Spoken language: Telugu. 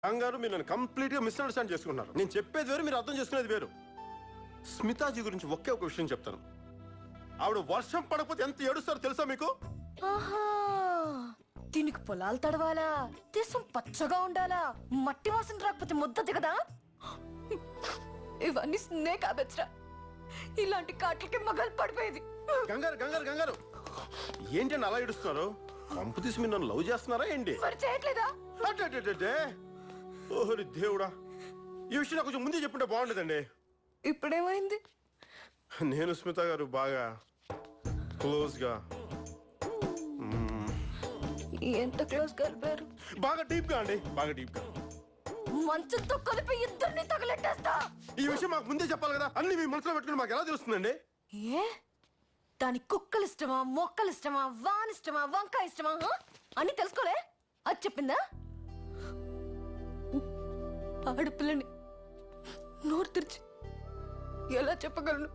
కంగారు మీరు నన్ను కంప్లీట్ గా మిస్అండర్స్టాండ్ చేసుకున్నారు. నేను చెప్పేది వేరు, మీరు అర్థం చేసుకునేది వేరు. స్మితాజీ గురించి ఒకే ఒక విషయం చెప్తాను. ఆవిడ వర్షం పడకపోతే ఎంత ఏడుస్తారో తెలుసా మీకు? ఆహా, దీనికి పొలాలు తడవాలా, దేశం పచ్చగా ఉండాలా, మట్టి వాసన రాకపోతే ముద్ద దిగదా? ఇవన్నీ స్నేక్ హ్యాబిట్స్ రా. ఇలాంటి కాట్లకి మగలు పడిపోయేది. గంగారు గంగారు గంగారు ఏంటండి అలా ఏడుస్తున్నారు? పంపు తీసి మీరు నన్ను లవ్ చేస్తున్నారా ఏంటి? మరి చేయట్లేదా? ఓహరి దేవుడా, ఈ విషయం నాకు కొంచెం ముందే చెప్పుంటే బాగుండేదండి. ఇప్పుడేమైంది? నేను స్మిత గారు బాగా క్లోజ్ గా, ఎంత క్లోజ్ కలిపారు? బాగా డీప్ గా అండి, బాగా డీప్ గా. మంచంతో కలిపి ఇద్దరిని తగలెట్టేస్తా. ఈ విషయం మాకు ముందే చెప్పాలి కదా. అన్ని మీ మనసులో పెట్టుకుని మాకు ఎలా తెలుస్తుందండి? ఏ దాని కుక్కలు ఇష్టమా, మొక్కలు ఇష్టమా, వాన్ ఇష్టమా, వంకాయ ఇష్టమా అని తెలుసుకోలే? అది చెప్పిందా? ఆడపిల్లని నోరు తెరిచి ఎలా చెప్పగలను?